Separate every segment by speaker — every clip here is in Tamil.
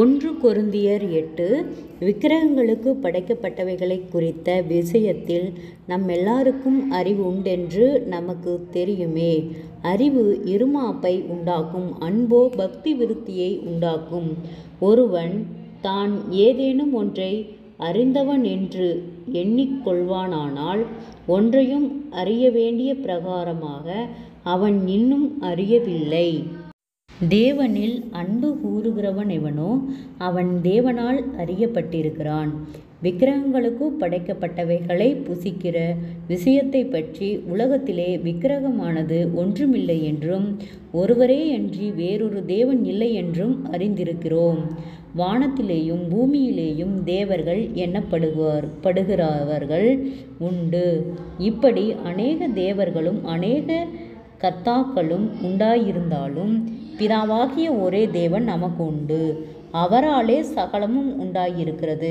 Speaker 1: 1 கொரிந்தியர் 8 விக்கிரகங்களுக்கு படைக்கப்பட்டவைகளை குறித்த விஷயத்தில் நம்மெல்லாருக்கும் அறிவு உண்டென்று நமக்கு தெரியுமே. அறிவு இருமாப்பை உண்டாக்கும், அன்போ பக்தி விருத்தியை உண்டாக்கும். ஒருவன் தான் ஏதேனும் ஒன்றை அறிந்தவன் என்று எண்ணிக்கொள்வானானால் ஒன்றையும் அறிய வேண்டிய பிரகாரமாக அவன் இன்னும் அறியவில்லை. தேவனில் அன்பு கூறுகிறவன் எவனோ அவன் தேவனால் அறியப்பட்டிருக்கிறான். விக்கிரகங்களுக்கு படைக்கப்பட்டவைகளை புசிக்கிற விஷயத்தை பற்றி உலகத்திலே விக்கிரகமானது ஒன்றுமில்லை என்றும் ஒருவரேயன்றி வேறொரு தேவன் இல்லை என்றும் அறிந்திருக்கிறோம். வானத்திலேயும் பூமியிலேயும் தேவர்கள் எண்ணப்படுகிறவர்கள் உண்டு. இப்படி அநேக தேவர்களும் அநேக கர்த்தாக்களும் உண்டாயிருந்தாலும் பிதாவாகிய ஒரே தேவன் நமக்கு உண்டு. அவராலே சகலமும் உண்டாயிருக்கிறது,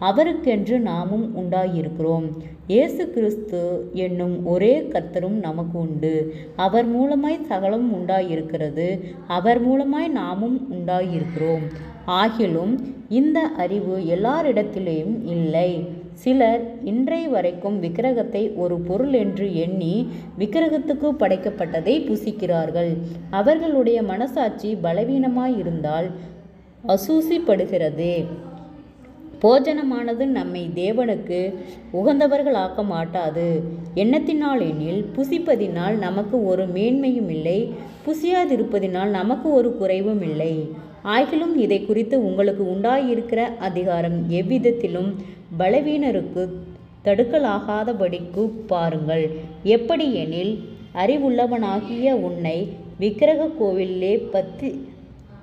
Speaker 1: அவருக்கென்று நாமும் உண்டாயிருக்கிறோம். இயேசு கிறிஸ்து என்னும் ஒரே கர்த்தரும் நமக்கு உண்டு. அவர் மூலமாய் சகலமும் உண்டாயிருக்கிறது, அவர் மூலமாய் நாமும் உண்டாயிருக்கிறோம். ஆகிலும் இந்த அறிவு எல்லாரிடத்திலேயும் இல்லை. சிலர் இன்றைய வரைக்கும் விக்கிரகத்தை ஒரு பொருள் என்று எண்ணி விக்கிரகத்துக்கு படைக்கப்பட்டதை புசிக்கிறார்கள். அவர்களுடைய மனசாட்சி பலவீனமாயிருந்தால் அசூசிப்படுகிறது. போஜனமானது நம்மை தேவனுக்கு உகந்தவர்களாக்க மாட்டாது. எண்ணத்தினாலெனில் புசிப்பதினால் நமக்கு ஒரு மேன்மையும் இல்லை, புசியாதிருப்பதினால் நமக்கு ஒரு குறைவும் இல்லை. ஆகிலும் இதை குறித்து உங்களுக்கு உண்டாயிருக்கிற அதிகாரம் எவ்விதத்திலும் பலவீனருக்கு தடுக்கலாகாதபடிக்கு பாருங்கள். எப்படி எனில், அறிவுள்ளவனாகிய உன்னை விக்கிரக கோவிலே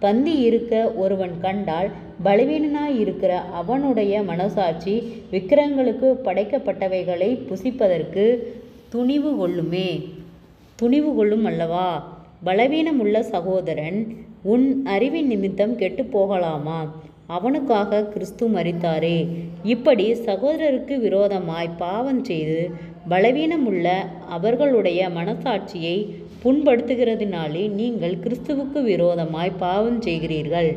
Speaker 1: பந்தி இருக்க ஒருவன் கண்டால் பலவீனனாயிருக்கிற அவனுடைய மனசாட்சி விக்கிரகங்களுக்கு படைக்கப்பட்டவைகளை புசிப்பதற்கு துணிவு கொள்ளும் அல்லவா? பலவீனமுள்ள சகோதரன் உன் அறிவின் நிமித்தம் கெட்டு போகலாமா? அவனுக்காக கிறிஸ்து மரித்தாரே. இப்படி சகோதரருக்கு விரோதமாய் பாவம் செய்து பலவீனமுள்ள அவர்களுடைய மனசாட்சியை புண்படுத்துகிறதினாலே நீங்கள் கிறிஸ்துவுக்கு விரோதமாய் பாவம் செய்கிறீர்கள்.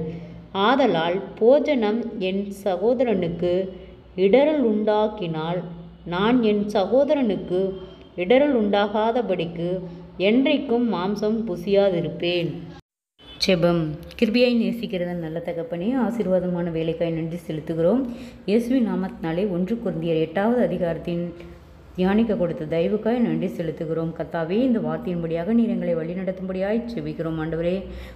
Speaker 1: ஆதலால் போஜனம் என் சகோதரனுக்கு இடறல் உண்டாக்கினால் நான் என் சகோதரனுக்கு இடறல் உண்டாகாதபடிக்கு என்றைக்கும் மாம்சம் புசியாதிருப்பேன். ஜெபம். கிருபையை நேசிக்கிறத நல்ல தகப்பனே, ஆசீர்வாதமான வேலைக்காய் நன்றி செலுத்துகிறோம். இயேசுவின் நாமத்தினாலே 1 கொரிந்தியர் 8வது அதிகாரத்தின் தியானிக்க கொடுத்த தயவுக்காய் நன்றி செலுத்துகிறோம். கர்த்தாவே, இந்த வார்த்தையின்படியாக நீர் எங்களை வழிநடத்தும்படியாய் செபிக்கிறோம். ஆண்டவரே,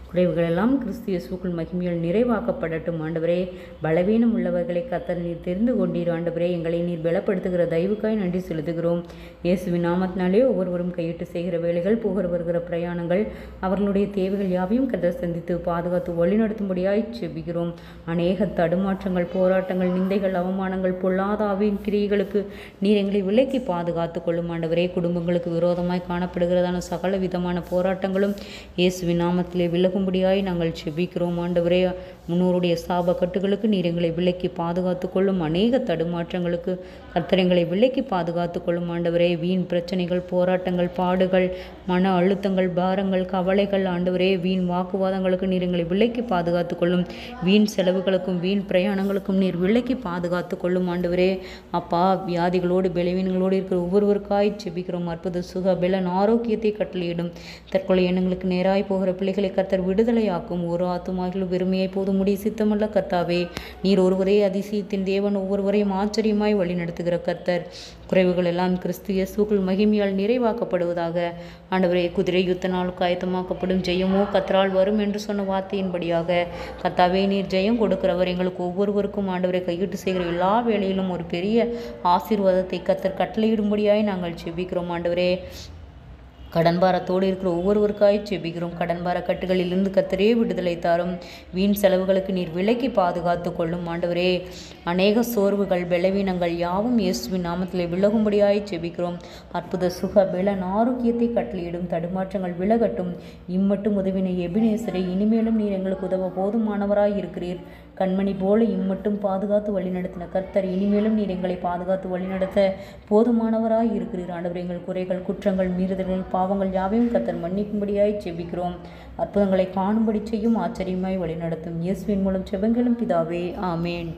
Speaker 1: குறைவுகள் எல்லாம் கிறிஸ்து இயேசுவுக்குள் மகிமையால் நிறைவாக்கப்படட்டும். ஆண்டவரே, பலவீனம் உள்ளவர்களை கர்த்தர் நீர் தெரிந்து கொண்டீர். ஆண்டவரே, எங்களை நீர் பலப்படுத்துகிற தயவுக்காய் நன்றி செலுத்துகிறோம். இயேசுவின் நாமத்தினாலே ஒவ்வொருவரும் கையிட்டு செய்கிற வேலைகள், போகிற வருகிற பிரயாணங்கள், அவர்களுடைய தேவைகள் யாவையும் கர்த்தர் சந்தித்து பாதுகாத்து வழிநடத்தும்படியாய் செபிக்கிறோம். அநேக தடுமாற்றங்கள், போராட்டங்கள், நிந்தைகள், அவமானங்கள், பொல்லாத ஆவியின் கிரியைகளுக்கு நீர் எங்களை விலக்கி பாதுகாத்து கொள்ளும். ஆண்டவரே, குடும்பங்களுக்கு விரோதமாய் காணப்படுகிறதான சகல விதமான போராட்டங்களும் இயேசுவின் நாமத்திலே விலகும்படியாய் நாங்கள் செபிக்கிறோம். ஆண்டவரே, முன்னோருடைய சாப கட்டுகளுக்கு நீர் எங்களை விலக்கி பாதுகாத்து கொள்ளும். அநேக தடுமாற்றங்களுக்கு கர்த்தர் எங்களை விலக்கி பாதுகாத்து கொள்ளும். ஆண்டவரே, வீண் பிரச்சனைகள், போராட்டங்கள், பாடுகள், மன அழுத்தங்கள், பாரங்கள், கவலைகள், ஆண்டவரே, வீண் வாக்குவாதங்களுக்கு நீர் எங்களை விலக்கி பாதுகாத்து கொள்ளும். வீண் செலவுகளுக்கும் வீண் பிரயாணங்களுக்கும் நீர் விலக்கி பாதுகாத்து கொள்ளும். ஆண்டவரே, அப்பா, வியாதிகளோடு பலவீனங்களோடு இருக்கிற ஒவ்வொருவருக்காய் செபிக்கிறோம். அற்புத சுக பலன் ஆரோக்கியத்தை கட்டளையிடும். தற்கொலை எண்ணங்களுக்கு நேராய் போகிற பிள்ளைகளை கர்த்தர் விடுதலையாக்கும். ஒரு ஆத்துமாகிலும் வெறுமையை போது முடிய சித்தமல்ல கர்த்தாவே. நீர் ஒருவரே அதிசயத்தின் தேவன், ஒவ்வொருவரையும் ஆச்சரியமாய் வழி நடத்துகிற கர்த்தர். குறைவுகள் எல்லாம் கிறிஸ்து இயேசுவுக்குள் மகிமையால் நிறைவாக்கப்படுவதாக. ஆண்டவரே, குதிரை யுத்த நாளுக்கு ஆயத்தமாக்கப்படும், ஜெயமோ கர்த்தரால் வரும் என்று சொன்ன வார்த்தையின்படியாக கர்த்தாவே, நீர் ஜெயம் கொடுக்கிறவர். எங்களுக்கு ஒவ்வொருவருக்கும் ஆண்டவரை கையிட்டு செய்கிற எல்லா வேளையிலும் ஒரு பெரிய ஆசீர்வாதத்தை கர்த்தர் கட்டளையிடும்படியாய் நாங்கள் செபிக்கிறோம். ஆண்டவரே, கடன்பாரத்தோடு இருக்கிற ஒவ்வொருவருக்காய் செபிக்கிறோம். கடன்பார கட்டுகளிலிருந்து கர்த்தரே விடுதலை தாரும். வீண் செலவுகளுக்கு நீர் விலக்கி பாதுகாத்து கொள்ளும். ஆண்டவரே, அநேக சோர்வுகள், பலவீனங்கள் யாவும் இயேசுவின் நாமத்திலே விலகும்படியாய் செபிக்கிறோம். அற்புத சுக பலன் ஆரோக்கியத்தை கட்டளையிடும். தடுமாற்றங்கள் விலகட்டும். இம்மட்டும் உதவின எபினேசரை, இனிமேலும் நீர் எங்களுக்கு உதவ போதுமானவராய் இருக்கிறீர். கண்மணி போல இம்மட்டும் பாதுகாத்து வழிநடத்தின கர்த்தர், இனிமேலும் நீர் எங்களை பாதுகாத்து வழிநடத்த போதுமானவராய் இருக்கிறீர். ஆண்டவரே, எங்கள் குறைகள், குற்றங்கள், மீறுதல்கள், பாவங்கள் யாவையும் கர்த்தர் மன்னிக்கும்படியாய் ஜெபிக்கிறோம். அற்புதங்களை காணும்படி செய்யும், ஆச்சரியமாய் வழிநடத்தும் இயேசுவின் மூலம் ஜெபங்களும் பிதாவே, ஆமேன்.